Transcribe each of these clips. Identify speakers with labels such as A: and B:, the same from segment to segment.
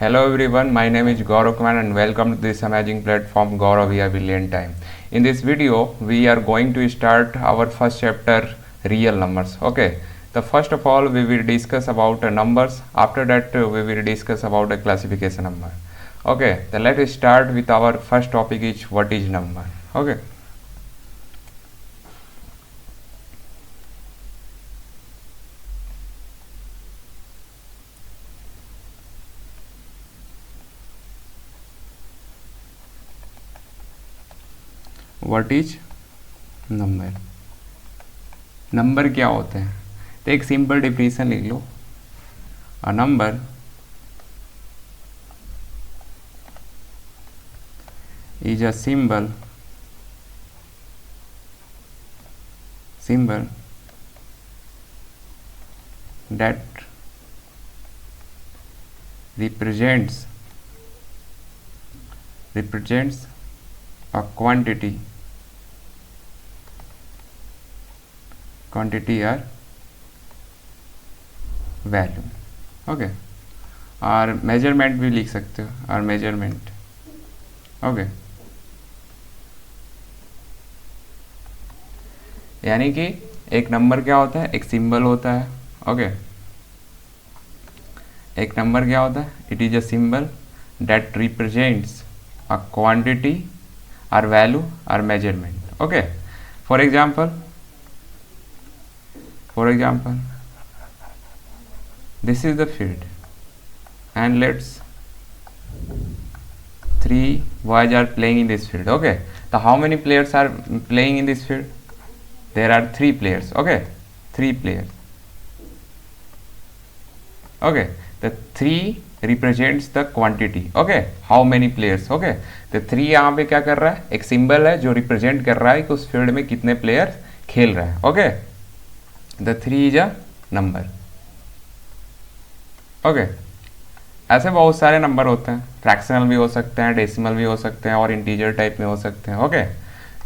A: Hello everyone, my name is Gaurav Kumar and welcome to this amazing platform Gaurav via Billion Time. In this video, we are going to start our first chapter, real numbers. Okay, the first of all we will discuss about numbers. After that we will discuss about a classification number. Okay, then let us start with our first topic is what is number. Okay. What is number? नंबर क्या होते हैं? तो एक simple definition लिख लो. A number is a symbol that represents a quantity or value. Okay, और measurement भी लिख सकते हो, और मेजरमेंट. ओके, यानी कि एक नंबर क्या होता है? एक सिंबल होता है. ओके, एक नंबर क्या होता है? It is a symbol that represents a quantity और वैल्यू और measurement. Okay, for example this is the field and let's 3 boys are playing in this field. Okay, so how many players are playing in this field? There are 3 players. Okay, 3 players. Okay, the 3 represents the quantity. Okay, how many players? Okay, तो 3 यहाँ पे क्या कर रहा है? एक symbol है जो रिप्रेजेंट कर रहा है कि उस फील्ड में कितने प्लेयर खेल रहे हैं. Okay, the 3 is a number. Okay, ऐसे बहुत सारे नंबर होते हैं. फ्रैक्शनल भी हो सकते हैं, डेसिमल भी हो सकते हैं, और इंटीजर टाइप में हो सकते हैं. Okay,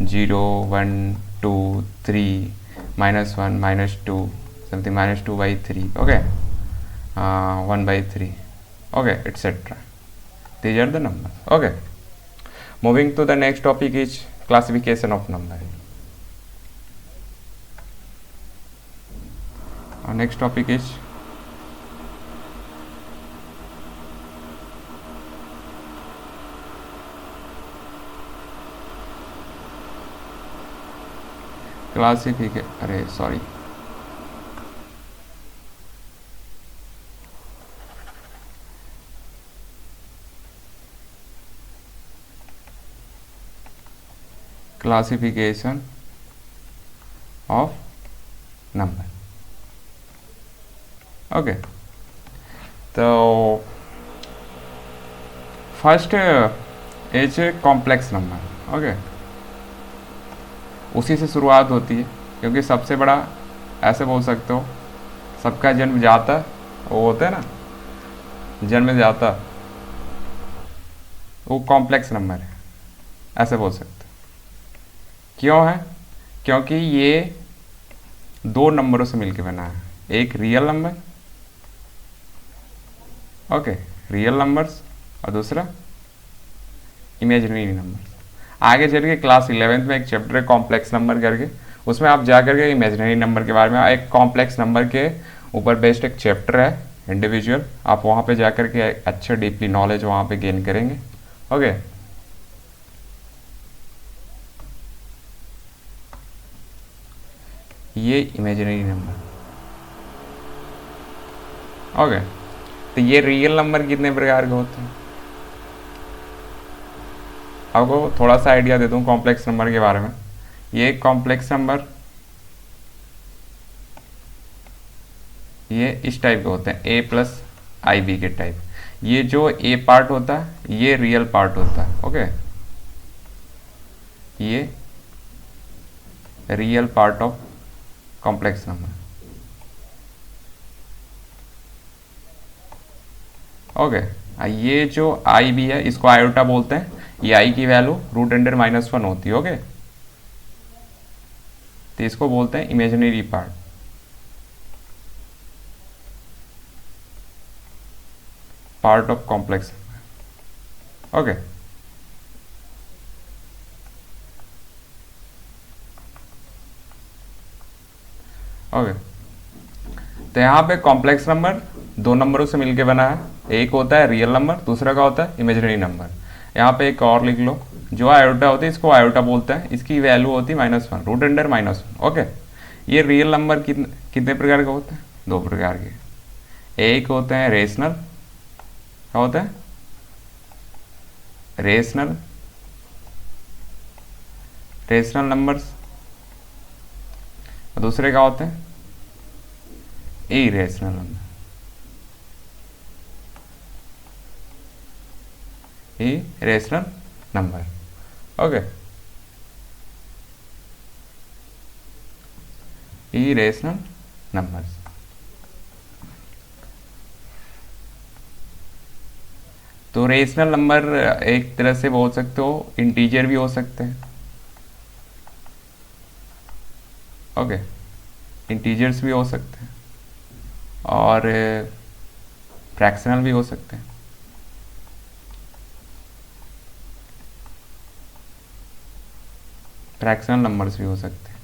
A: 0 1 2 3 -1 -2 something -2/3. Okay, 1/3. Okay, etcetera. These are the number. Okay, moving to the next topic is classification of number. Next topic is classification of number. Okay, तो first is complex number. Okay, उसी से शुरुआत होती है क्योंकि सबसे बड़ा, ऐसे बोल सकते हो, सबका जन्म जाता वो होता है ना, जन्म जाता, वो कॉम्प्लेक्स नंबर है, ऐसे बोल सकते हो. क्यों है? क्योंकि ये 2 नंबरों से मिलकर बना है. एक real number, okay, real numbers, और दूसरा इमेजिनरी नंबर. आगे चल के क्लास 11th में एक चैप्टर है कॉम्प्लेक्स नंबर करके, उसमें आप जा करके इमेजिनरी नंबर के बारे में, एक कॉम्प्लेक्स नंबर के ऊपर बेस्ड एक चैप्टर है इंडिविजुअल, आप वहाँ पे जा करके अच्छे डीपली नॉलेज वहाँ पे गेन करेंगे. ओके, ये इमेजिनरी नंबर. ओके, तो ये रियल नंबर कितने प्रकार के होते हैं? आपको थोड़ा सा आइडिया दे दूं कॉम्प्लेक्स नंबर के बारे में. ये कॉम्प्लेक्स नंबर ये इस टाइप के होते हैं, a+ib के टाइप. ये जो a पार्ट होता है ये रियल पार्ट होता है. ओके, ये real part of complex number. Okay, ये जो ib है इसको आयोटा बोलते हैं. ये i की वैल्यू √(-1) होती है. ओके, तो इसको बोलते हैं imaginary part. Part of complex. Okay, okay. तो यहाँ पे कॉम्प्लेक्स नंबर दो नंबरों से मिलके बना है, एक होता है रियल नंबर, दूसरा का होता है इमेजिनरी नंबर। यहाँ पे एक और लिख लो, जो आयोटा होती है इसको आयोटा बोलते हैं, इसकी वैल्यू होती है -1, रूट अंडर -1। ओके, ये रियल नंबर कितने प्रकार के होते हैं? दो प्रकार के। एक होते हैं रेशनल, क्या होता है? Rational numbers. दूसरे क्या होते हैं? Irrational number. Irrational number. Okay, irrational numbers. तो रेशनल नंबर एक तरह से बोल सकते हो इंटीजर भी हो सकते हैं। ओके, इंटीजर्स भी हो सकते हैं और फ्रैक्शनल भी हो सकते हैं। फ्रैक्शनल नंबर्स भी हो सकते हैं।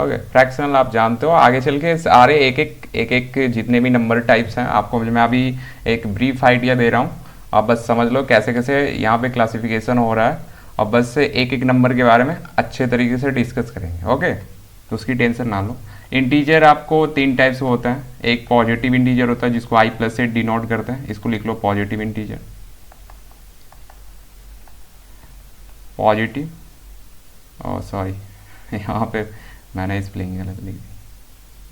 A: ओके, फ्रैक्शनल आप जानते हो, आगे चल के सारे एक एक जितने भी नंबर टाइप्स हैं आपको मैं अभी एक ब्रीफ आइडिया दे रहा हूँ, आप बस समझ लो कैसे कैसे यहाँ पे क्लासिफिकेशन हो रहा है, और बस एक एक नंबर के बारे में अच्छे तरीके से डिस्कस करेंगे। ओके, तो उसकी टेंशन ना लो। इंटीजर आपको तीन टाइप से होता है, एक पॉजिटिव इंटीजर होता है जिसको i+ से डिनोट करते हैं, इसको लिख लो पॉजिटिव इंटीजर। पॉजिटिव, सॉरी यहाँ पे मैंने स्पेलिंग गलत लिख दी,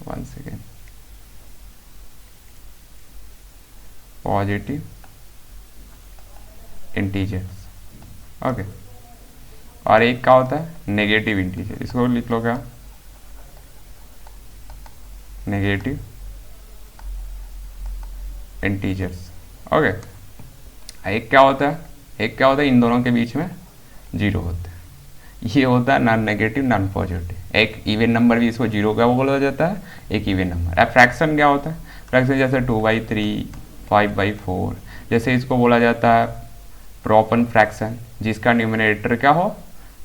A: 1 सेकेंड। Positive integers. ओके, और एक क्या होता है? नेगेटिव इंटीजर, इसको लिख लो क्या? Negative integers. ओके, एक क्या होता है? एक क्या होता है? इन दोनों के बीच में जीरो होता है, ये होता है नॉन नेगेटिव नॉन पॉजिटिव। एक इवन नंबर भी इसको जीरो का बोला जाता है, एक इवन नंबर। अब फ्रैक्शन क्या होता है? फ्रैक्शन जैसे 2/3, 5/4, जैसे इसको बोला जाता है प्रॉपर फ्रैक्शन, जिसका न्यूमिनेटर क्या हो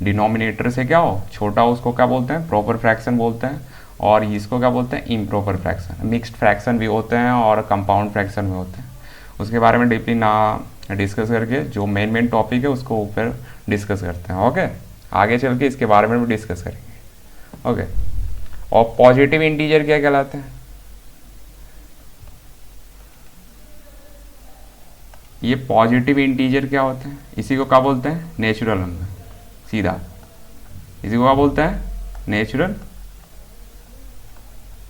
A: डिनोमिनेटर से क्या हो छोटा हो, उसको क्या बोलते हैं? प्रॉपर फ्रैक्शन बोलते हैं। और इसको क्या बोलते हैं? Improper fraction. मिक्स्ड फ्रैक्शन भी होते हैं और कंपाउंड फ्रैक्शन भी होते हैं, उसके बारे में डीपली ना डिस्कस करके जो मेन टॉपिक है उसको ऊपर डिस्कस करते हैं। ओके, आगे चल के इसके बारे में भी डिस्कस करेंगे। ओके, और पॉजिटिव इंटीजर क्या कहलाते हैं? ये पॉजिटिव इंटीजर क्या होते हैं? इसी को क्या बोलते हैं? Natural number. सीधा इसी को क्या बोलते हैं? Natural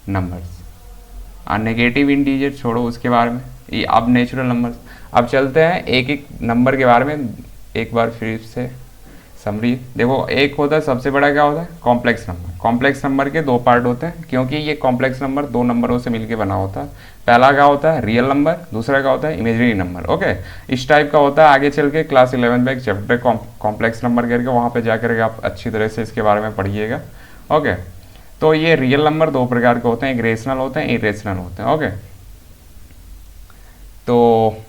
A: numbers. और नेगेटिव इंटीजर छोड़ो उसके बारे में, ये अब नेचुरल नंबर्स। अब चलते हैं एक एक नंबर के बारे में एक बार फिर से समरी। देखो, एक होता है सबसे बड़ा क्या होता है? Complex number. कॉम्प्लेक्स नंबर के दो पार्ट होते हैं, क्योंकि ये कॉम्प्लेक्स नंबर दो नंबरों से मिलकर बना होता है। पहला क्या होता है? रियल नंबर, दूसरा क्या होता है? Imaginary number. ओके, इस टाइप का होता है। आगे चल के क्लास 11 में एक चैप्टर कॉम्प्लेक्स नंबर करके वहाँ पर जाकर आप अच्छी तरह से इसके बारे में पढ़िएगा। ओके, तो ये रियल नंबर दो प्रकार के होते हैं, एक रेशनल होते हैं, इरेशनल होते हैं। ओके, तो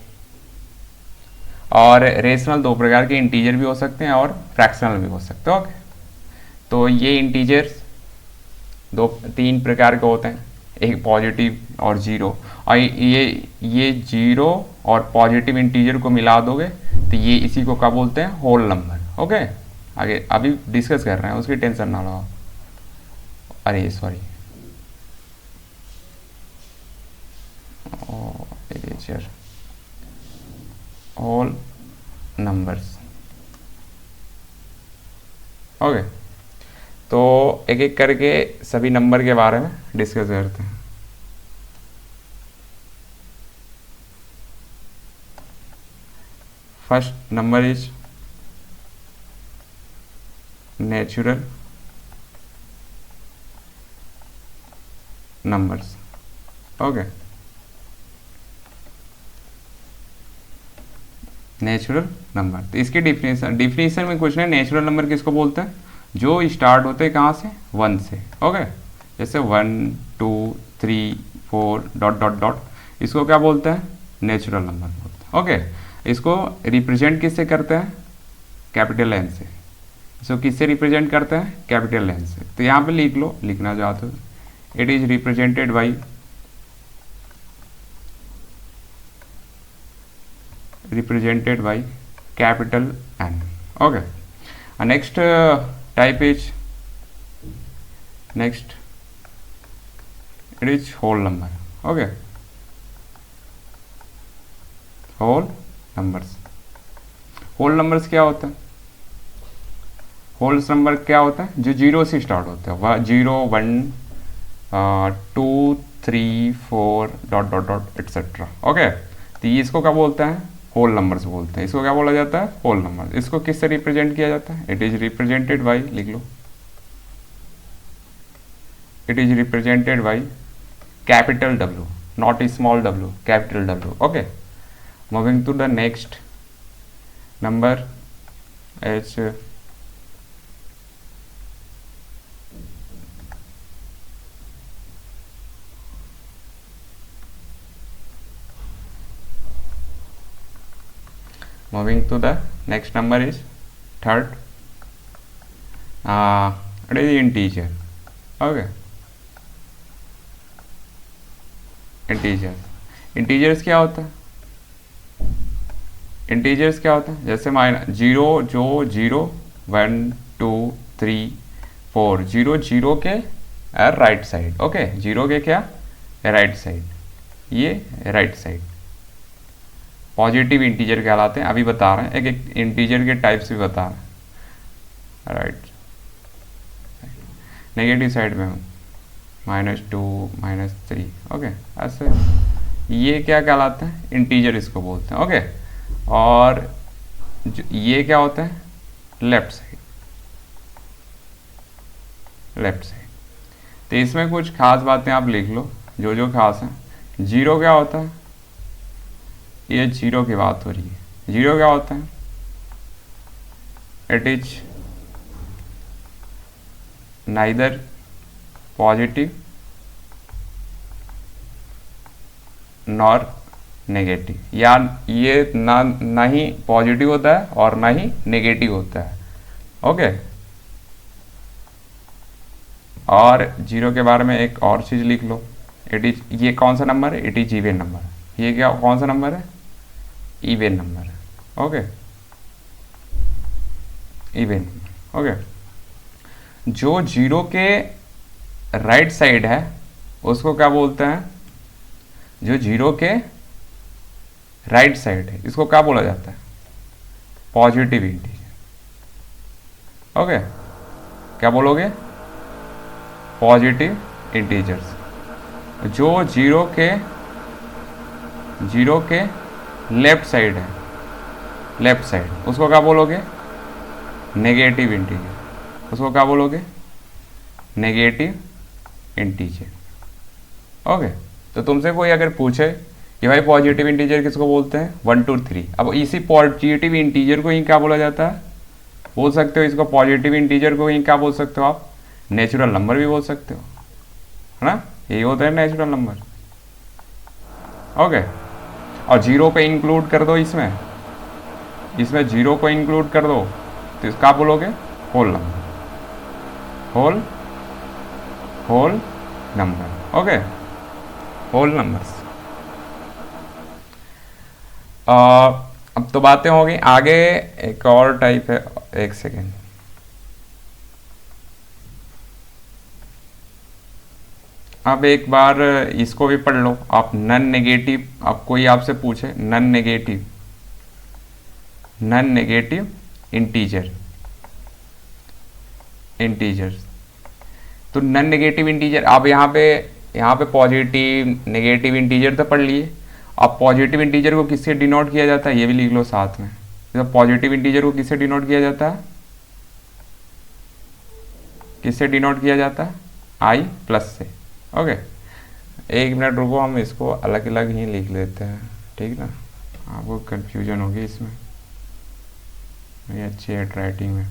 A: और रेशनल दो प्रकार के इंटीजर भी हो सकते हैं और फ्रैक्शनल भी हो सकते हैं। ओके, तो ये इंटीजर्स तीन प्रकार के होते हैं, एक पॉजिटिव और जीरो। और ये जीरो और पॉजिटिव इंटीजर को मिला दोगे तो ये इसी को क्या बोलते हैं? Whole number. ओके, आगे अभी डिस्कस कर रहे हैं, उसकी टेंशन ना लो। अरे सॉरी, ऑल नंबर्स। ओके, तो एक एक करके सभी नंबर के बारे में डिस्कस करते हैं। First number is natural numbers. Okay, natural number. तो इसकी डिफिनेशन में कुछ नहीं, नेचुरल नंबर किसको बोलते हैं? जो स्टार्ट होते हैं कहाँ से? 1 से। ओके, जैसे 1 2 3 4 ... इसको क्या बोलते हैं? नेचुरल नंबर बोलते हैं। ओके, इसको रिप्रेजेंट किससे करते हैं? कैपिटल एन से। इसको किससे रिप्रेजेंट करते हैं? कैपिटल एन से। तो यहाँ पे लिख लो, लिखना चाहते हो, it is represented by capital N. Okay, next type is, next it is whole number. Okay, whole numbers. whole numbers क्या होता है? whole number क्या होता है? जो जीरो से स्टार्ट होता है, 0 1 2 3 4 dot dot dot etcetera. Okay, तो ये इसको क्या बोलते हैं? होल नंबर्स बोलते हैं। इसको क्या बोला जाता है? Whole number. इसको किससे रिप्रेजेंट किया जाता है? इट इज रिप्रेजेंटेड बाई, लिख लो, it is represented by capital W, not a small w, capital W. Okay, moving to the next number is moving to the next number is third, it is integer. Okay, integers क्या होता है? Integers क्या होता है? जैसे zero, जो 0 1 2 3 4, zero के right side. Okay, zero के क्या? राइट साइड, ये राइट साइड पॉजिटिव इंटीजर कहलाते हैं। अभी बता रहे हैं, एक एक इंटीजर के टाइप्स भी बता रहे हैं। राइट, नेगेटिव साइड में हूँ, -2 -3। ओके, ऐसे ये क्या कहलाता है? इंटीजर इसको बोलते हैं। ओके, और ये क्या होता है? Left side, left side. तो इसमें कुछ खास बातें आप लिख लो, जो जो खास हैं। जीरो क्या होता है? ये जीरो की बात हो रही है। जीरो क्या होता है? It is neither positive nor negative, या ये ना ही पॉजिटिव होता है और ना ही नेगेटिव होता है। ओके, और जीरो के बारे में एक और चीज लिख लो, इट इज, ये कौन सा नंबर है? It is even number. ये क्या, कौन सा नंबर है? इवन नंबर है। Okay, even number. ओके, जो जीरो के राइट साइड है उसको क्या बोलते हैं? जो जीरो के राइट साइड है इसको क्या बोला जाता है? Positive integer. ओके, क्या बोलोगे? Positive integers. जो जीरो के लेफ्ट साइड है, लेफ्ट साइड, उसको क्या बोलोगे? Negative integer. उसको क्या बोलोगे? Negative integer. ओके, तो तुमसे कोई अगर पूछे कि भाई पॉजिटिव इंटीजर किसको बोलते हैं? 1 2 3। अब इसी पॉजिटिव इंटीजर को ही क्या बोला जाता है? बोल सकते हो इसको, पॉजिटिव इंटीजर को ही क्या बोल सकते हो आप? नेचुरल नंबर भी बोल सकते हो, है ना? यही होता है नेचुरल नंबर। ओके, और जीरो को इंक्लूड कर दो इसमें जीरो को इंक्लूड कर दो तो इसका बोलोगे whole number, whole number. Okay, whole numbers. अब तो बातें हो गई, आगे एक और टाइप है। एक सेकेंड, अब एक बार इसको भी पढ़ लो आप। नन नेगेटिव, अब कोई आपसे पूछे नन नेगेटिव इंटीजर्स, तो नन नेगेटिव इंटीजर, आप यहाँ पे पॉजिटिव नेगेटिव इंटीजर तो पढ़ लिए। अब पॉजिटिव इंटीजर को किससे डिनोट किया जाता है? ये भी लिख लो साथ में। तो पॉजिटिव इंटीजर को किससे डिनोट किया जाता है? किससे डिनोट किया जाता है? आई प्लस से। ओके, एक मिनट रुको, हम इसको अलग अलग ही लिख लेते हैं, ठीक ना? आपको कंफ्यूजन होगी इसमें, ये अच्छी है राइटिंग में।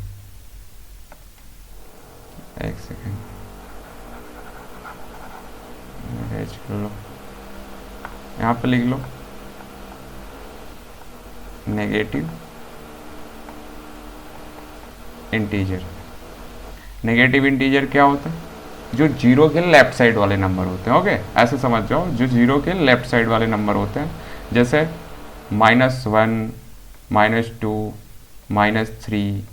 A: एक सेकेंड, अरेंज कर लो, यहाँ पे लिख लो नेगेटिव इंटीजर। नेगेटिव इंटीजर क्या होता है? जो जीरो के लेफ्ट साइड वाले नंबर होते हैं। ओके, ऐसे समझ जाओ, जो जीरो के लेफ्ट साइड वाले नंबर होते हैं, जैसे -1, -2, -3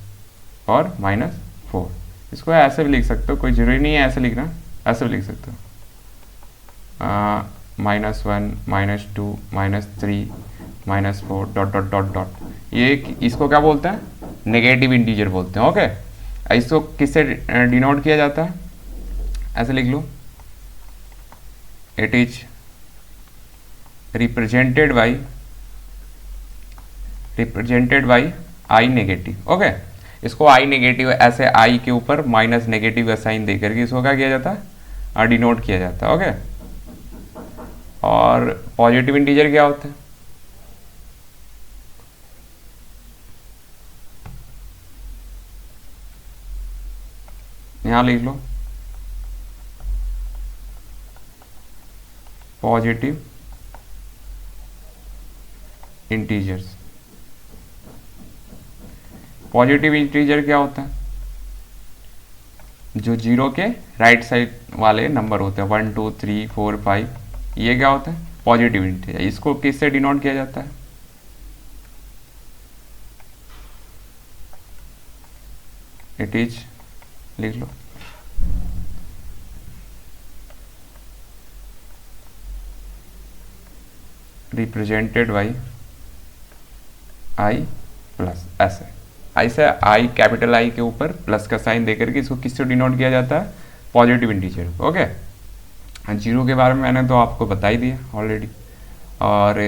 A: और -4। इसको ऐसे भी लिख सकते हो, कोई जरूरी नहीं है ऐसे लिखना, ऐसे भी लिख सकते हो, -1, -2, -3, -4 डॉट डॉट डॉट डॉट। ये इसको क्या बोलते हैं? नेगेटिव इंटीजर बोलते हैं। ओके, इसको किससे डिनोट किया जाता है? ऐसे लिख लो, it is represented by I negative. Okay, इसको आई नेगेटिव, ऐसे आई के ऊपर माइनस नेगेटिव का साइन दे करके इसको क्या किया जाता है? डिनोट किया जाता है। ओके, और पॉजिटिव इंटीजर क्या होता है? यहां लिख लो, पॉजिटिव इंटीजर्स। पॉजिटिव इंटीजर क्या होता है? जो जीरो के राइट साइड वाले नंबर होते हैं, 1, 2, 3, 4, 5, ये क्या होता है? Positive integer. इसको किससे डिनोट किया जाता है? इट इज, लिख लो, रिप्रेजेंटेड बाई आई प्लस। ऐसे आई, कैपिटल आई के ऊपर प्लस का साइन देकर के इसको किससे डिनोट किया जाता है? Positive integer. ओके, जीरो के बारे में मैंने तो आपको बता ही दिया ऑलरेडी। और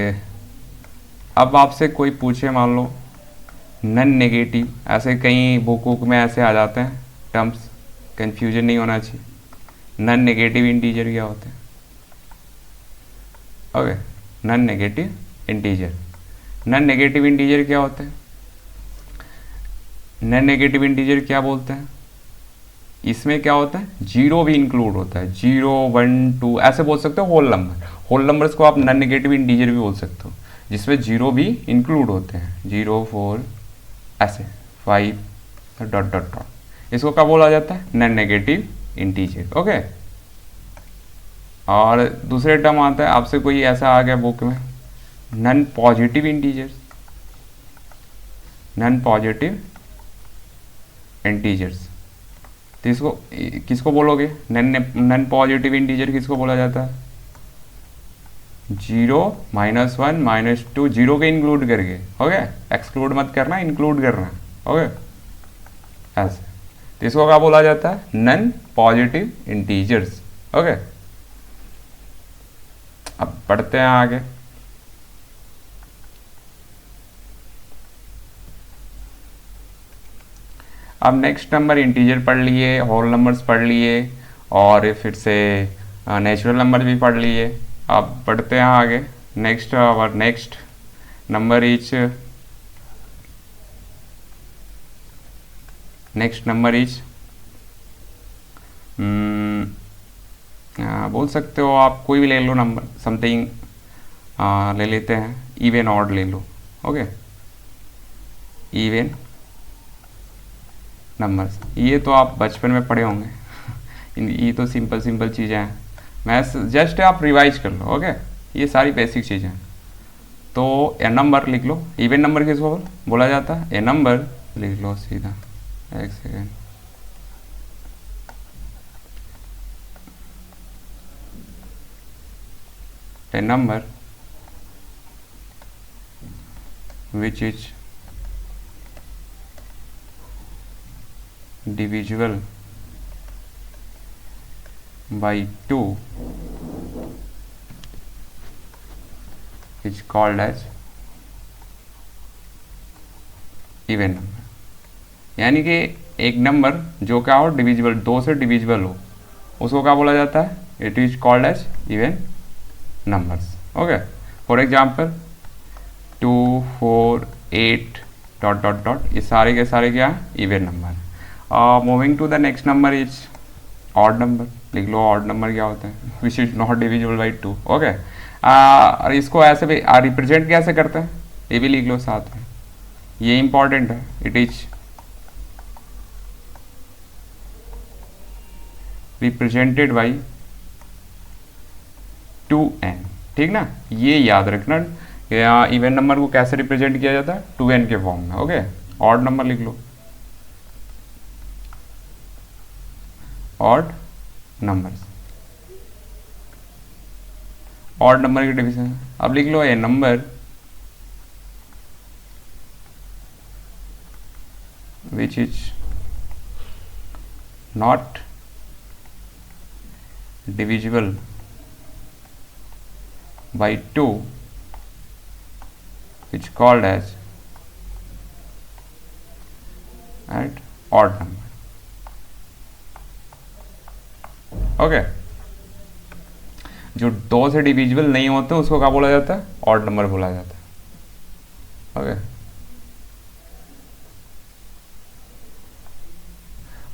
A: अब आपसे कोई पूछे, मान लो नन नेगेटिव, ऐसे कई बुक में ऐसे आ जाते हैं टर्म्स, कंफ्यूजन नहीं होना चाहिए। नन नेगेटिव इंटीजर क्या होते हैं? Okay, non negative integer. Non negative integer क्या होते हैं? नन नेगेटिव इंटीजर क्या बोलते हैं? इसमें क्या होता है? जीरो भी इंक्लूड होता है। 0, 1, 2 ऐसे बोल सकते हो। होल नंबर, होल नंबर्स को आप नन नेगेटिव इंटीजर भी बोल सकते हो, जिसमें जीरो भी इंक्लूड होते हैं। 0, 4 ऐसे, 5 डॉट डॉट डॉट। इसको क्या बोला जाता है? None negative integer. ओके, और दूसरे टर्म आता है, आपसे कोई ऐसा आ गया बुक में, non positive integers. Non positive integers, तो इसको किसको बोलोगे? नन पॉजिटिव इंटीजर किसको बोला जाता है? 0, -1, -2, जीरो के इंक्लूड करके। ओके, एक्सक्लूड मत करना, इंक्लूड करना। ओके, ऐसे, तो इसको क्या बोला जाता है? None positive integers. ओके, अब पढ़ते हैं आगे। अब नेक्स्ट नंबर इंटीजर पढ़ लिए, होल नंबर्स पढ़ लिए, और फिर से नेचुरल नंबर भी पढ़ लिए। अब पढ़ते हैं आगे। Next, our next number is, बोल सकते हो आप, कोई भी ले लो नंबर, समथिंग ले लेते हैं, इवन ऑड ले लो। ओके, इवन नंबर्स, ये तो आप बचपन में पढ़े होंगे। ये तो सिंपल चीज़ें हैं, मैं जस्ट आप रिवाइज कर लो। ओके, ये सारी बेसिक चीज़ें हैं। तो ए नंबर लिख लो। इवन नंबर किसको बोला जाता है? ए नंबर लिख लो सीधा, एक second. A number which is divisible by 2 is called as even number. यानी कि एक नंबर जो क्या हो, डिविजिबल, 2 से डिविजिबल हो, उसको क्या बोला जाता है? It is called as even numbers. Okay, for example 2, 4, 8 dot dot dot, ये सारे के सारे क्या है? Even number. Moving to the next number is odd number. लिख लो, ऑड नंबर क्या होता है? Which is not divisible by 2। Okay, और इसको ऐसे भी रिप्रेजेंट कैसे करते हैं, ये भी लिख लो साथ में। ये इंपॉर्टेंट है, it is represented by 2n, ठीक ना। ये याद रखना, इवन नंबर को कैसे रिप्रेजेंट किया जाता है, 2n के फॉर्म में। ओके, ऑड नंबर लिख लो, ऑड नंबर्स, ऑड नंबर की डिवीजन। अब लिख लो a number which is not divisible by 2, which called as and odd number. Okay, जो 2 से डिविजिबल नहीं होते उसको क्या बोला जाता है, ऑड नंबर बोला जाता है। ओके,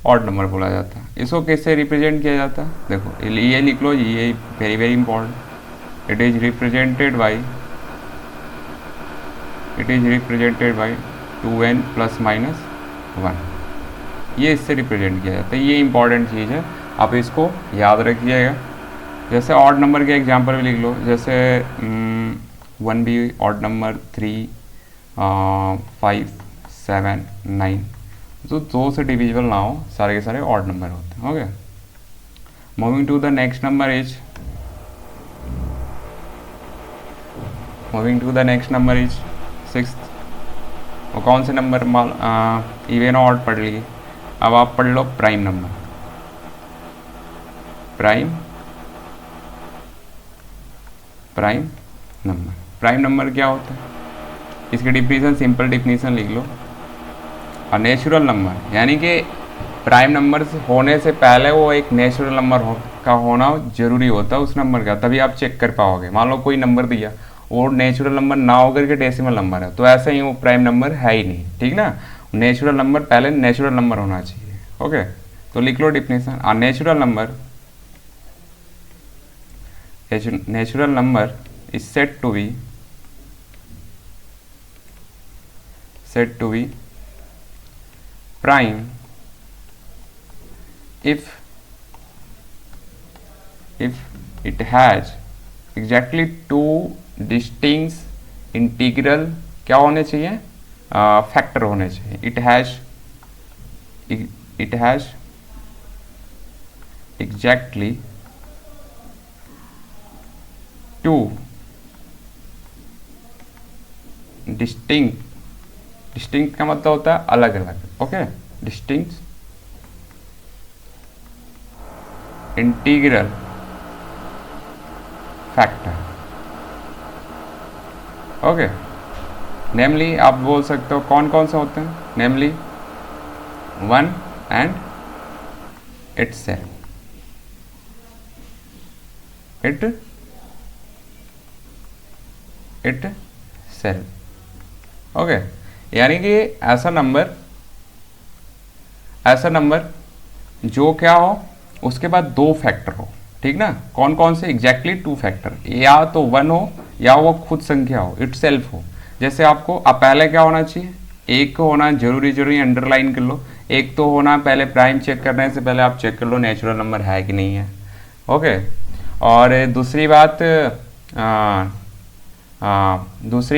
A: ऑड नंबर बोला जाता है। इसको कैसे रिप्रेजेंट किया जाता है, देखो ये लिख लो, ये very very important. It is represented by 2n plus minus 1। ये इससे रिप्रेजेंट किया जाता है, ये इंपॉर्टेंट चीज़ है, आप इसको याद रखिएगा। जैसे ऑड नंबर के एग्जांपल भी लिख लो, जैसे 1 भी ऑड नंबर, 3 5 7 9, जो 2 से डिविजिबल ना हो, सारे के सारे ऑड नंबर होते हैं। Okay, moving to the next number is sixth. और कौन से नंबर, इवन ऑड पढ़ लिए, अब आप पढ़ लो प्राइम नंबर। प्राइम नंबर क्या होता है, इसकी डिफिनीशन, सिंपल डिफिनीशन लिख लो। नेचुरल नंबर, यानी कि प्राइम नंबर होने से पहले वो एक नेचुरल नंबर का होना जरूरी होता है उस नंबर का, तभी आप चेक कर पाओगे। मान लो कोई नंबर दिया, वो नेचुरल नंबर ना होकर के डेसिमल नंबर है, तो ऐसे ही वो प्राइम नंबर है ही नहीं, ठीक ना। नेचुरल नंबर, पहले नेचुरल नंबर होना चाहिए। ओके, तो लिख लो definition, natural number is said to be prime if it has exactly 2 distinct integral क्या होने चाहिए, फैक्टर होने चाहिए। it has exactly 2 डिस्टिंक्ट का मतलब होता है अलग अलग। Okay, distinct integral factor. Okay, namely आप बोल सकते हो कौन कौन से होते हैं, namely 1 and itself, itself। Okay, यानी कि ऐसा नंबर जो क्या हो, उसके बाद 2 फैक्टर हो, ठीक ना। कौन कौन से, एग्जैक्टली 2 फैक्टर, या तो 1 हो या वो खुद संख्या हो, इटसेल्फ हो। जैसे आपको अब पहले क्या होना चाहिए, एक होना जरूरी अंडरलाइन कर लो, एक तो होना पहले प्राइम चेक करने से पहले आप चेक कर लो नेचुरल नंबर है कि नहीं है। ओके, और दूसरी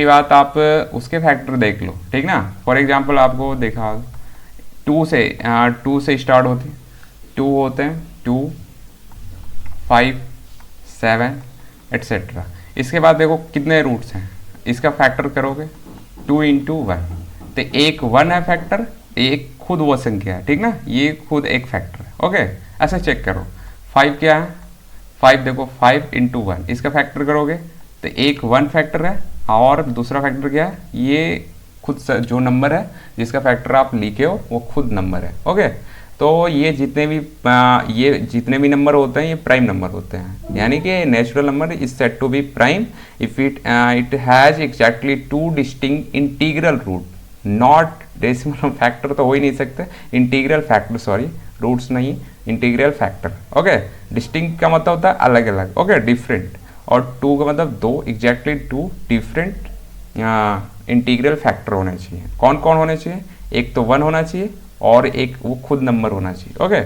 A: बात आप उसके फैक्टर देख लो, ठीक ना। फॉर एग्जांपल आपको देखा 2 से स्टार्ट होते हैं, 2 होते हैं, 2 5 7 एट्सेट्रा। इसके बाद देखो कितने रूट्स हैं, इसका फैक्टर करोगे 2 × 1, तो एक 1 है फैक्टर, एक खुद वो संख्या है, ठीक ना, ये खुद एक फैक्टर है। ओके, ऐसा चेक करो। 5 क्या है, 5 देखो 5 × 1, इसका फैक्टर करोगे तो एक 1 फैक्टर है, और दूसरा फैक्टर क्या है, ये खुद जो नंबर है जिसका फैक्टर आप लिखे हो वो खुद नंबर है। ओके, तो ये जितने भी नंबर होते हैं ये प्राइम नंबर होते हैं, यानी कि natural number is said to be prime if it has exactly 2 distinct integral root, not decimal factor तो हो ही नहीं सकते, इंटीग्रल फैक्टर, सॉरी रूट्स नहीं, इंटीग्रल फैक्टर। ओके, डिस्टिंक्ट का मतलब होता है अलग अलग, ओके, डिफरेंट, और 2 का मतलब 2, एग्जैक्टली 2 डिफरेंट इंटीग्रल फैक्टर होने चाहिए। कौन कौन होने चाहिए? एक तो 1 होना चाहिए और एक वो खुद नंबर होना चाहिए। Okay,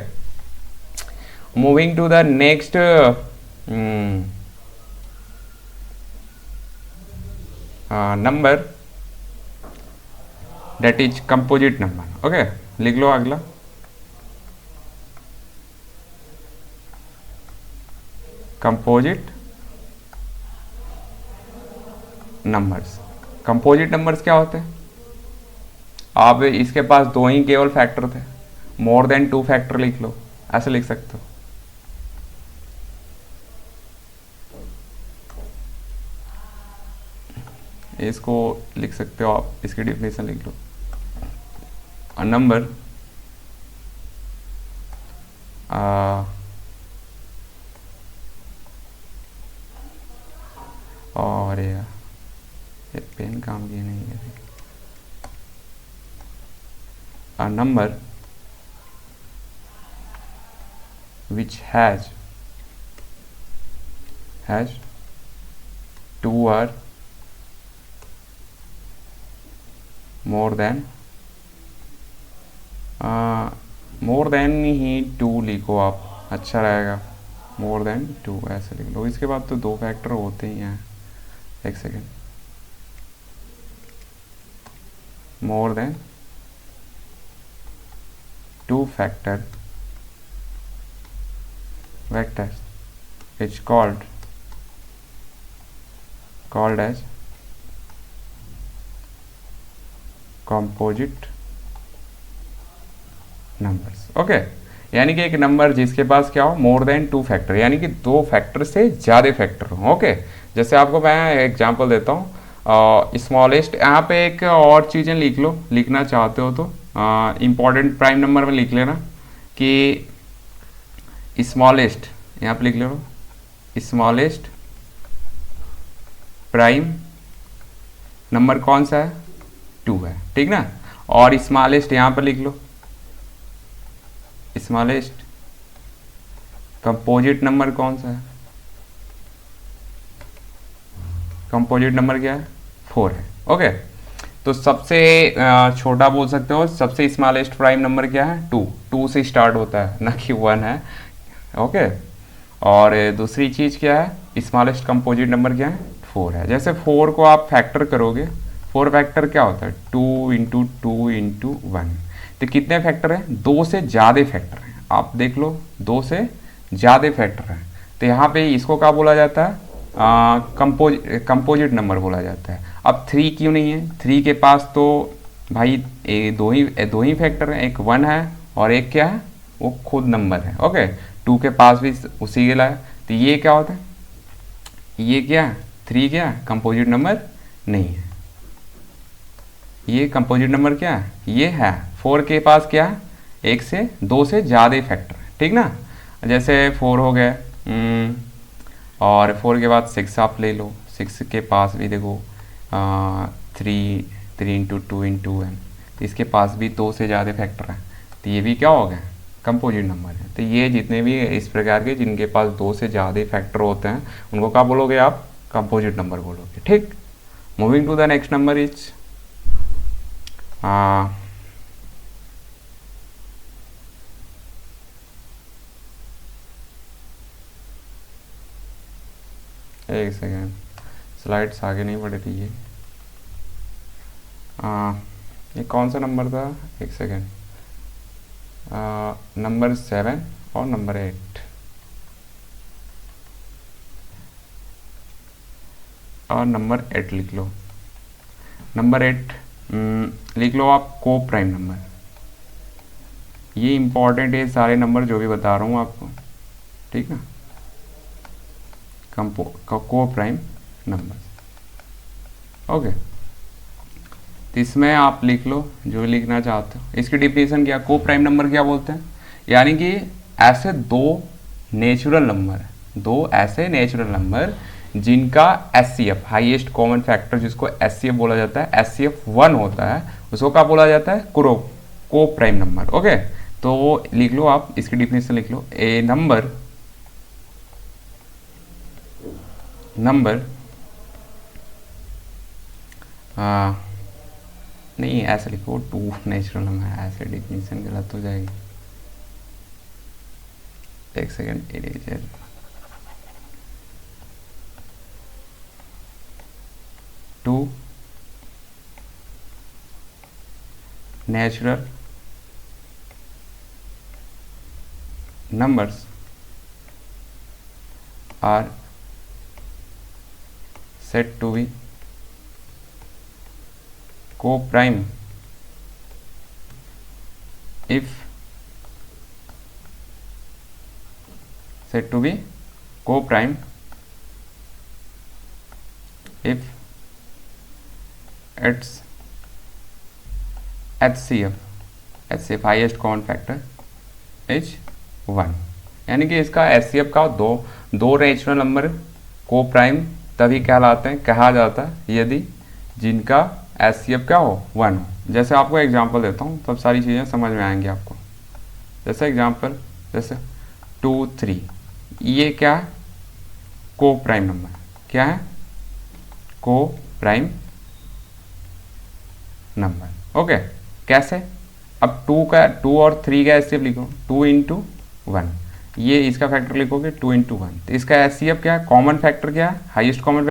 A: moving to the next number that is composite number। Okay, लिख लो अगला। Composite numbers. कंपोजिट नंबर्स क्या होते हैं? आप इसके पास दो ही केवल फैक्टर थे, मोर देन 2 फैक्टर लिख लो, ऐसे लिख सकते हो। इसको लिख सकते हो आप, इसकी डिफिनेशन लिख लो। A number और ये पेन काम की नहीं है। A number which has 2 or more than more than ही 2 लिखो आप, अच्छा रहेगा। मोर देन 2 ऐसे लिख लो। इसके बाद तो 2 फैक्टर होते ही हैं। एक second, more than 2 factor vector is called as composite numbers. Okay, यानी कि एक नंबर जिसके पास क्या हो, मोर देन 2 फैक्टर, यानी कि 2 फैक्टर से ज़्यादा फैक्टर हो। ओके, जैसे आपको मैं एग्जांपल देता हूँ, स्मॉलेस्ट। यहाँ पे एक और चीज़ें लिख लो, लिखना चाहते हो तो इम्पॉर्टेंट प्राइम नंबर में लिख लेना कि स्मॉलेस्ट, यहाँ पे लिख लो स्मॉलेस्ट प्राइम नंबर कौन सा है? 2 है, ठीक ना। और स्मॉलेस्ट यहाँ पर लिख लो स्मॉलेस्ट कंपोजिट नंबर कौन सा है? कंपोजिट नंबर क्या है? 4 है। ओके, तो सबसे छोटा बोल सकते हो, सबसे स्मॉलेस्ट प्राइम नंबर क्या है? 2 से स्टार्ट होता है, ना कि 1 है। ओके, और दूसरी चीज़ क्या है? स्मॉलेस्ट कंपोजिट नंबर क्या है? 4 है। जैसे 4 को आप फैक्टर करोगे, 4 फैक्टर क्या होता है? 2 इंटू 2 इंटू 1। तो कितने फैक्टर हैं? 2 से ज़्यादा फैक्टर हैं। आप देख लो, 2 से ज़्यादा फैक्टर हैं। तो यहाँ पे इसको क्या बोला जाता है? कंपोजिट नंबर बोला जाता है। अब 3 क्यों नहीं है? 3 के पास तो भाई दो ही फैक्टर हैं, एक 1 है और एक क्या है? वो खुद नंबर है। ओके, 2 के पास भी उसी के लाए। तो ये क्या होता है? ये क्या? 3 क्या कंपोजिट नंबर नहीं है। ये कंपोजिट नंबर क्या है? ये है। 4 के पास क्या है? 1 से 2 से ज़्यादा फैक्टर है, ठीक ना। जैसे 4 हो गए, और 4 के बाद 6 आप ले लो। 6 के पास भी देखो 3 इंटू 2 इंटू एन, इसके पास भी 2 से ज़्यादा फैक्टर है। तो ये भी क्या हो गया? कंपोजिट नंबर है। तो ये जितने भी इस प्रकार के जिनके पास 2 से ज़्यादा फैक्टर होते हैं, उनको क्या बोलोगे आप? कंपोजिट नंबर बोलोगे, ठीक। Moving to the next number is एक सेकेंड, स्लाइड्स आगे नहीं बढ़ रही है। ये कौन सा नंबर था? एक सेकेंड, नंबर 7 और नंबर 8। और नंबर 8 लिख लो। नंबर 8 लिख लो आप को प्राइम नंबर। ये इंपॉर्टेंट है सारे नंबर जो भी बता रहा हूँ आपको, ठीक ना। को प्राइम नंबर। ओके, तो इसमें आप लिख लो जो भी लिखना चाहते हो। इसकी डिफिनेशन क्या? को प्राइम नंबर क्या बोलते हैं? यानी कि ऐसे दो नेचुरल नंबर, दो ऐसे नेचुरल नंबर जिनका एचसीएफ हाईएस्ट कॉमन फैक्टर, जिसको एचसीएफ बोला जाता है, एचसीएफ 1 होता है, उसको क्या बोला जाता है? को प्राइम नंबर। ओके, तो लिख लो आप, इसकी डिफिनेशन लिख लो। ए नंबर नहीं ऐसे लिखो, 2 नेचुरल नंबर, ऐसे डिफिनीशन गलत हो जाएगी। एक second, eraser, to natural numbers are said to be co-prime if said to be co-prime if its HCF highest common factor is 1। यानी कि इसका HCF का दो नेचुरल नंबर को प्राइम तभी कहलाते हैं, कहा जाता है यदि जिनका HCF क्या हो 1 हो। जैसे आपको एग्जांपल देता हूँ तब सारी चीज़ें समझ में आएंगी आपको। जैसे एग्जांपल, जैसे 2 3, ये क्या है, को प्राइम नंबर, क्या है, को प्राइम नंबर। ओके, कैसे, अब 2 और 3 का HCF लिखो, 2 इंटू 1, ये इसका फैक्टर लिखोगे 2 इंटू 1, तो इसका HCF क्या है, कॉमन फैक्टर क्या है, हाईएस्ट कॉमन